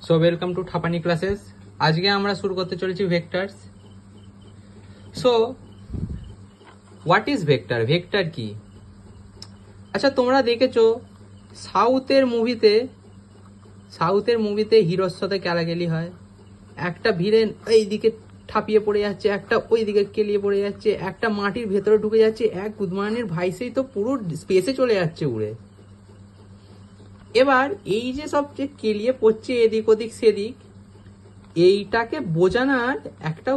So welcome to ঠাপানি classes. আজকে আমরা শুরু করতে চলেছি vectors. So what is vector? Vector কি? আচ্ছা, তোমরা দেখেছো সাউথের মুভিতে হিরোর সাথে কেলাকেলি হয়। একটা ভিলেন এইদিকে ঠাপিয়ে পড়ে যাচ্ছে, একটা ওই দিকে কেলিয়ে পড়ে যাচ্ছে, একটা মাটির ভেতরে ঢুকে যাচ্ছে, এক গুদমানের ভাইসেই তো পুরো স্পেসে চলে যাচ্ছে উড়ে। এবার এই যে সব যে কেলিয়ে পড়ছে এদিক ওদিক সেদিক, এইটাকে বোঝানোর একটা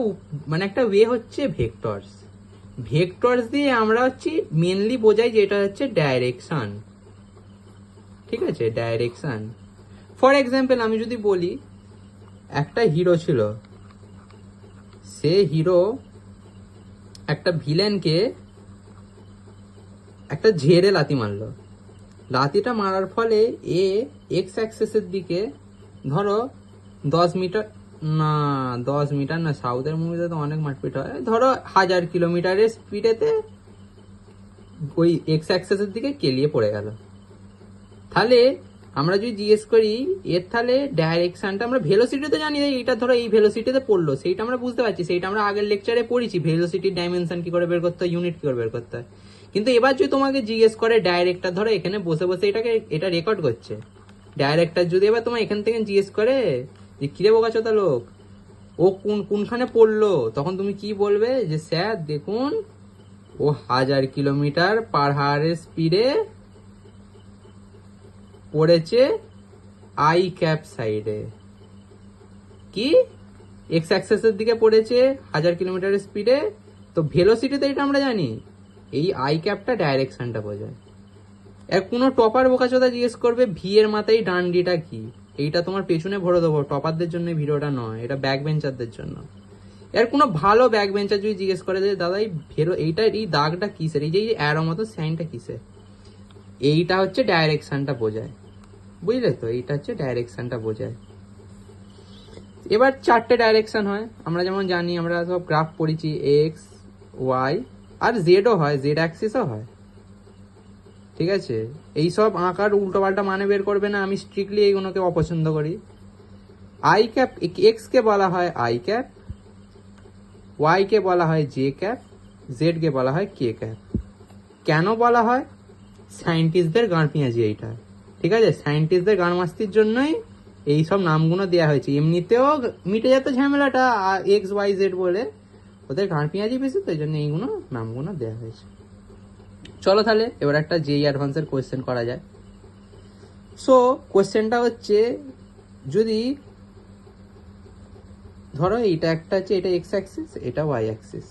একটা ওয়ে হচ্ছে ভেক্টরস। ভেক্টরস দিয়ে আমরা মেনলি বোঝাই যেটা হচ্ছে ডাইরেকশন। ঠিক আছে, ডাইরেকশন। ফর এক্সাম্পল আমি যদি বলি একটা হিরো ছিল, সে হিরো একটা ভিলেনকে একটা ঝেড়ে লাথি মারলো। লাথিটা মারার ফলে এ এক্স অ্যাক্সেসের দিকে ধরো 10 মিটার, না 10 মিটার না, সাউথের মুভিতে তো অনেক মারপিট হয়, ধরো 1000 কিলোমিটারের স্পিডেতে ওই এক্স অ্যাক্সেসের দিকে কেলিয়ে পড়ে গেল। তাহলে আমরা যদি জিজ্ঞেস করি এর তাহলে ডাইরেকশনটা আমরা ভেলোসিটিতে জানি, এইটা ধরো এই ভেলোসিটিতে পড়লো, সেইটা আমরা বুঝতে পারছি, সেইটা আমরা আগের লেকচারে পড়েছি ভেলোসিটির ডাইমেনশন কি করে বের করতে হয়, ইউনিট কি করে বের করতে হয়। কিন্তু এবার যদি তোমাকে জিজ্ঞেস করে ডাইরেক্টর, ধরো এখানে বসে বসে এটা রেকর্ড করছে ডাইরেক্টর, যদি এবার তোমার এখান থেকে জিজ্ঞেস করে যে কিরে বোকাচোদা লোক, ও কোনখানে পড়লো, তখন তুমি কি বলবে? যে স্যার দেখুন, ও 1000 কিলোমিটার/আওয়ারের স্পিডে পড়েছে আই ক্যাপ সাইডে। কি? এক্স অ্যাক্সেসের দিকে পড়েছে 1000 কিলোমিটারের স্পিডে। তো ভেলোসিটিতে এটা আমরা জানি, এই আই ক্যাপটা ডাইরেকশনটা বোঝায়। কোনো টপার বোকাচোদা জিজ্ঞেস করবে ভি এর মাথায় ডান্ডিটা কি, এইটা তোমার পেছনে ভরে দেবো, টপারদের জন্য ভিডিওটা নয়, এটা ব্যাক বেঞ্চারদের জন্য। কোনো ভালো ব্যাক বেঞ্চার যদি জিজ্ঞেস করে যে দাদা এইটা এই দাগটা কিসের, এই যে অ্যারো মতো সাইনটা কিসের, এইটা হচ্ছে ডাইরেকশনটা বোঝায়। বুঝলে তো, এইটা হচ্ছে ডাইরেকশনটা বোঝায়। এবার 4টে ডাইরেকশন হয়, আমরা যেমন জানি, আমরা সব গ্রাফ পড়েছি, এক্স ওয়াই আর জেডও হয়, জেড অ্যাক্সিসও হয়। ঠিক আছে, এইসব আঁকার উল্টো পাল্টা মানে বের করবে না, আমি স্ট্রিক্টলি এইগুলোকে অপছন্দ করি। আই ক্যাপ, এক্স কে বলা হয় আই ক্যাপ, ওয়াই কে বলা হয় জে ক্যাপ, জেড কে বলা হয় কে ক্যাপ। কেন বলা হয়? সায়েন্টিস্টদের গান পেঁয়াজি এইটা। ঠিক আছে, সায়েন্টিস্টদের গান মাস্তির জন্যই এই সব নামগুলো দেওয়া হয়েছে, এমনিতেও মিটে যেত ঝামেলাটা এক্স ওয়াই জেড বলে, ওদের গান পেঁয়াজি বেশি, তো এই জন্য এইগুলো নামগুলো দেওয়া হয়েছে। চলো তাহলে এবার একটা জেই অ্যাডভান্সের কোয়েশ্চেন করা যায়। সো কোয়েশ্চেনটা হচ্ছে, যদি ধরো এইটা একটা হচ্ছে, এটা এক্স অ্যাক্সিস, এটা ওয়াই অ্যাক্সিস,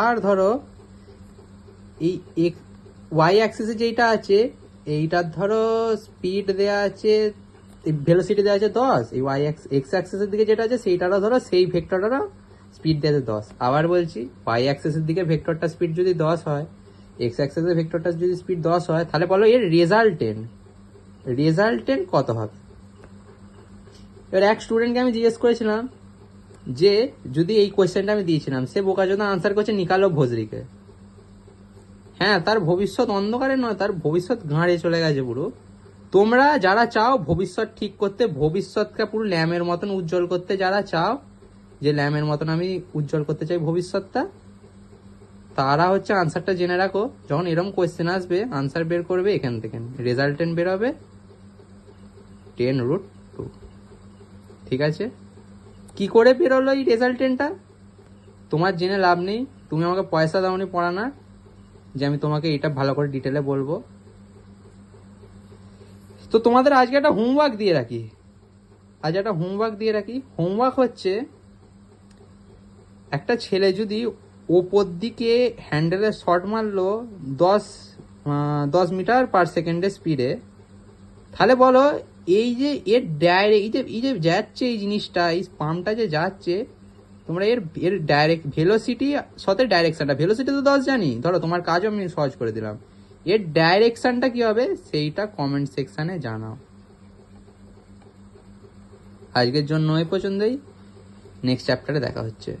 আর ধরো এই ওয়াই অ্যাক্সিসে যেটা আছে, এইটার ধরো স্পিড দেওয়া আছে, ভেলোসিটি দেওয়া আছে 10, এই ওয়াই এক্স অ্যাক্সিসের দিকে যেটা আছে সেইটারও ধরো সেই ভেক্টরটারও স্পিড দেওয়া আছে 10। আবার বলছি, ওয়াই অ্যাক্সিসের দিকে ভেক্টরটা স্পিড যদি 10 হয়, এক্স অ্যাক্সিসের ভেক্টরটা যদি স্পিড 10 হয়, তাহলে বলো এর রেজাল্টেন্ট কত হবে? এবার এক স্টুডেন্টকে আমি জিজ্ঞেস করেছিলাম যে, যদি এই কোয়েশ্চেনটা আমি দিয়েছিলাম, সে বোকাচোদা আনসার করছে নিকালো ভোজরিকে। হ্যাঁ, তার ভবিষ্যৎ অন্ধকারে নয়, তার ভবিষ্যৎ গাঁড়ে চলে গেছে পুরো। তোমরা যারা চাও ভবিষ্যৎ ঠিক করতে, ভবিষ্যৎকে পুরো ল্যামের মতন উজ্জ্বল করতে, যারা চাও যে ল্যামের মতন আমি উজ্জ্বল করতে চাই ভবিষ্যৎটা, তারা হচ্ছে আনসারটা জেনে রাখো। যখন এরকম কোয়েশ্চেন আসবে, আনসার বের করবে এখান থেকে, রেজাল্টেন্ট বের হবে 10√2। ঠিক আছে, কি করে বেরোলো এই রেজাল্টেন্টটা তোমার জেনে লাভ নেই, তুমি আমাকে পয়সা দাওনি পড়ানোর যে আমি তোমাকে এটা ভালো করে ডিটেলে বলবো। তো তোমাদের আজকে একটা হোমওয়ার্ক দিয়ে রাখি। হোমওয়ার্ক হচ্ছে, একটা ছেলে যদি ওপর দিকে হ্যান্ডেলে শট মারলো 10 মিটার/সেকেন্ডের স্পিডে, তাহলে বলো এই যে এর এই যে যাচ্ছে এই জিনিসটা, এই পাম্পটা যে যাচ্ছে, তোমরা এর ডাইরেক্ট ভেলোসিটি সাথে ডাইরেকশনটা, ভেলোসিটি তো 10 জানি, ধরো তোমার কাজও আমি সহজ করে দিলাম, এর ডাইরেকশনটা কি হবে সেইটা কমেন্ট সেকশনে জানাও। আজকের জন্য এই পর্যন্তই, নেক্সট চ্যাপ্টারে দেখা হচ্ছে।